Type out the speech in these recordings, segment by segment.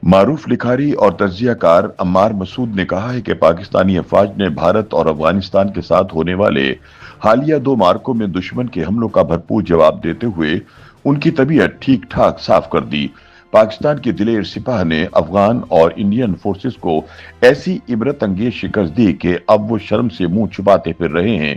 معروف لکھاری اور تجزیہ کار عمار مسعود نے کہا ہے کہ پاکستانی افواج نے بھارت اور افغانستان کے ساتھ ہونے والے حالیہ دو مارکوں میں دشمن کے حملوں کا بھرپور جواب دیتے ہوئے ان کی طبیعت ٹھیک ٹھاک صاف کر دی۔ پاکستان کی دلیر سپاہ نے افغان اور انڈین فورسز کو ایسی عبرت انگیز شکست دی کہ اب وہ شرم سے منہ چھپاتے پھر رہے ہیں۔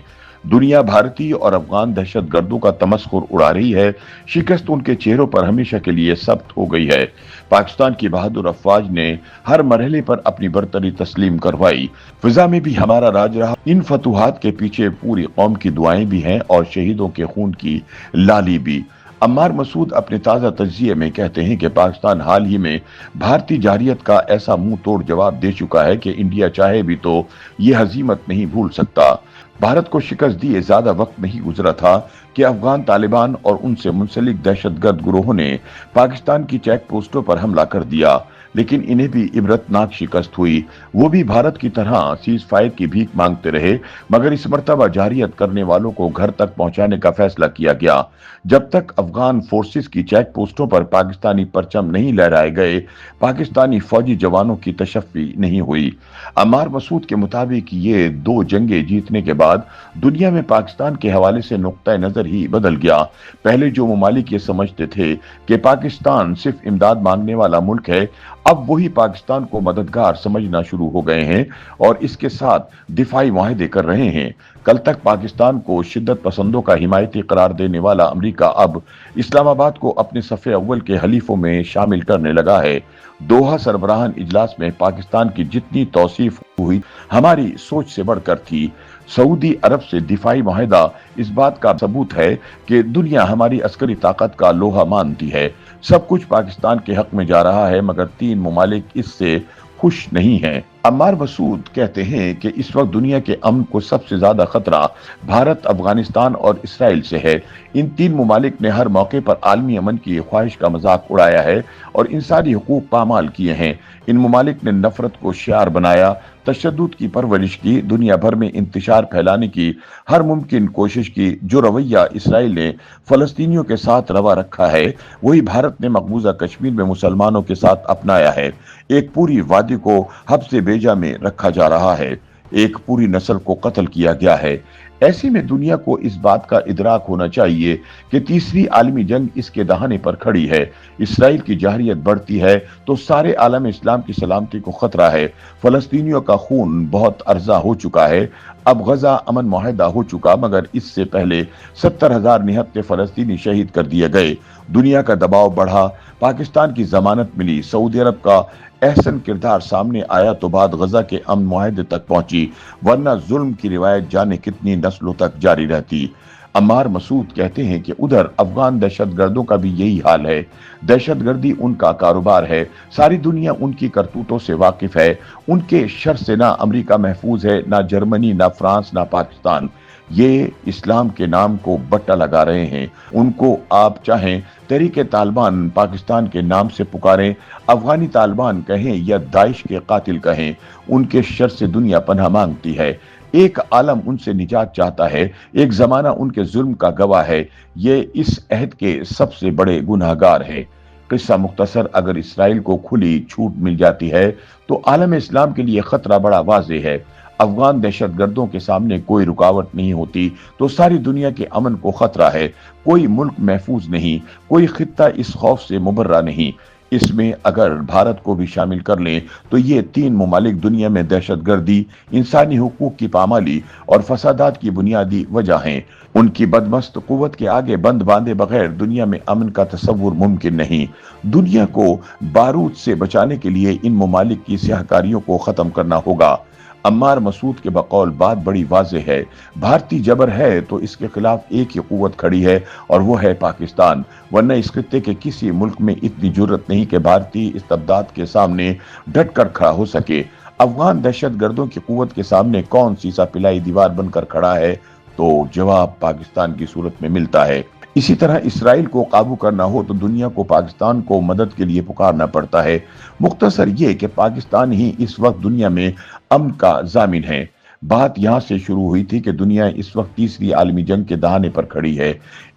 دنیا بھارتی اور افغان دہشت گردوں کا تمسخر اڑا رہی ہے۔ شکست ان کے چہروں پر ہمیشہ کے لیے ثبت ہو گئی ہے۔ پاکستان کی بہادر افواج نے ہر مرحلے پر اپنی برتری تسلیم کروائی۔ فضا میں بھی ہمارا راج رہا۔ ان فتوحات کے پیچھے پوری قوم کی دعائیں بھی ہیں اور شہیدوں کے خون کی لالی بھی۔ عمار مسعود اپنے تازہ تجزیے میں کہتے ہیں کہ پاکستان حال ہی میں بھارتی جارحیت کا ایسا منہ توڑ جواب دے چکا ہے کہ انڈیا چاہے بھی تو یہ ہزیمت نہیں بھول سکتا۔ بھارت کو شکست دیے زیادہ وقت نہیں گزرا تھا کہ افغان طالبان اور ان سے منسلک دہشت گرد گروہوں نے پاکستان کی چیک پوسٹوں پر حملہ کر دیا، لیکن انہیں بھی عبرتناک شکست ہوئی۔ وہ بھی بھارت کی طرح سیز فائر کی بھیک مانگتے رہے، مگر اس مرتبہ جارحیت کرنے والوں کو گھر تک پہنچانے کا فیصلہ کیا گیا۔ جب تک افغان فورسز کی چیک پوسٹوں پر پاکستانی پرچم نہیں لہرائے گئے، پاکستانی فوجی جوانوں کی تشفی نہیں ہوئی۔ عمار مسعود کے مطابق یہ دو جنگیں جیتنے کے بعد دنیا میں پاکستان کے حوالے سے نقطہ نظر ہی بدل گیا۔ پہلے جو ممالک یہ سمجھتے تھے کہ پاکستان صرف امداد مانگنے والا ملک ہے، اب وہی پاکستان کو مددگار سمجھنا شروع ہو گئے ہیں اور اس کے ساتھ دفاعی معاہدے کر رہے ہیں۔ کل تک پاکستان کو شدت پسندوں کا حمایتی قرار دینے والا امریکہ اب اسلام آباد کو اپنے صف اول کے حلیفوں میں شامل کرنے لگا ہے۔ دوحہ سربراہان اجلاس میں پاکستان کی جتنی توصیف ہوئی ہماری سوچ سے بڑھ کر تھی۔ سعودی عرب سے دفاعی معاہدہ اس بات کا ثبوت ہے کہ دنیا ہماری عسکری طاقت کا لوہا مانتی ہے۔ سب کچھ پاکستان کے حق میں جا رہا ہے، مگر تین ممالک اس سے خوش نہیں ہیں۔ عمار مسعود کہتے ہیں کہ اس وقت دنیا کے امن کو سب سے زیادہ خطرہ بھارت، افغانستان اور اسرائیل سے ہے۔ ان تین ممالک نے ہر موقع پر عالمی امن کی خواہش کا مذاق اڑایا ہے اور انسانی حقوق پامال کیے ہیں۔ ان ممالک نے نفرت کو شعار بنایا، تشدد کی پرورش کی، دنیا بھر میں انتشار پھیلانے کی ہر ممکن کوشش کی۔ جو رویہ اسرائیل نے فلسطینیوں کے ساتھ روا رکھا ہے، وہی بھارت نے مقبوضہ کشمیر میں مسلمانوں کے ساتھ اپنایا ہے۔ ایک پوری وادی کو حبس بیجا میں رکھا جا رہا ہے، ایک پوری نسل کو قتل کیا گیا ہے۔ ایسے میں دنیا کو اس بات کا ادراک ہونا چاہیے کہ تیسری عالمی جنگ اس کے دہانے پر کھڑی ہے۔ اسرائیل کی جارحیت بڑھتی ہے تو سارے عالم اسلام کی سلامتی کو خطرہ ہے۔ فلسطینیوں کا خون بہت ارزاں ہو چکا ہے۔ اب غزہ امن معاہدہ ہو چکا، مگر اس سے پہلے 70,000 نہتے فلسطینی شہید کر دیے گئے۔ دنیا کا دباؤ بڑھا، پاکستان کی ضمانت ملی، سعودی عرب کا احسن کردار سامنے آیا تو بات غزہ کے امن معاہدے تک پہنچی، ورنہ ظلم کی روایت جانے کتنی نسلوں تک جاری رہتی۔ عمار مسعود کہتے ہیں کہ ادھر افغان دہشت گردوں کا بھی یہی حال ہے۔ دہشت گردی ان کا کاروبار ہے، ساری دنیا ان کی کرتوتوں سے واقف ہے۔ ان کے شر سے نہ امریکہ محفوظ ہے، نہ جرمنی، نہ فرانس، نہ پاکستان۔ یہ اسلام کے نام کو بٹا لگا رہے ہیں۔ ان کو آپ چاہیں تحریک طالبان پاکستان کے نام سے پکاریں، افغانی طالبان کہیں یا داعش کے قاتل کہیں، ان کے شر سے دنیا پناہ مانگتی ہے۔ ایک عالم ان سے نجات چاہتا ہے، ایک زمانہ ان کے ظلم کا گواہ ہے۔ یہ اس عہد کے سب سے بڑے گناہگار ہے۔ قصہ مختصر، اگر اسرائیل کو کھلی چھوٹ مل جاتی ہے تو عالم اسلام کے لیے خطرہ بڑا واضح ہے۔ افغان دہشت گردوں کے سامنے کوئی رکاوٹ نہیں ہوتی تو ساری دنیا کے امن کو خطرہ ہے۔ کوئی ملک محفوظ نہیں، کوئی خطہ اس خوف سے مبرہ نہیں۔ اس میں اگر بھارت کو بھی شامل کر لیں تو یہ تین ممالک دنیا میں دہشت گردی، انسانی حقوق کی پامالی اور فسادات کی بنیادی وجہ ہیں۔ ان کی بدمست قوت کے آگے بند باندھے بغیر دنیا میں امن کا تصور ممکن نہیں۔ دنیا کو بارود سے بچانے کے لیے ان ممالک کی سیاہکاریوں کو ختم کرنا ہوگا۔ عمار مسعود کے بقول بات بڑی واضح ہے، بھارتی جبر ہے تو اس کے خلاف ایک ہی قوت کھڑی ہے اور وہ ہے پاکستان، ورنہ اس خطے کے کسی ملک میں اتنی جرت نہیں کہ بھارتی استبداد کے سامنے ڈٹ کر کھڑا ہو سکے۔ افغان دہشت گردوں کی قوت کے سامنے کون سیسا پلائی دیوار بن کر کھڑا ہے؟ تو جواب پاکستان کی صورت میں ملتا ہے۔ اسی طرح اسرائیل کو قابو کرنا ہو تو دنیا کو پاکستان کو مدد کے لیے پکارنا پڑتا ہے۔ مختصر یہ کہ پاکستان ہی اس وقت دنیا میں امن کا ضامن ہے۔ بات یہاں سے شروع ہوئی تھی کہ دنیا اس وقت تیسری عالمی جنگ کے دہانے پر کھڑی ہے۔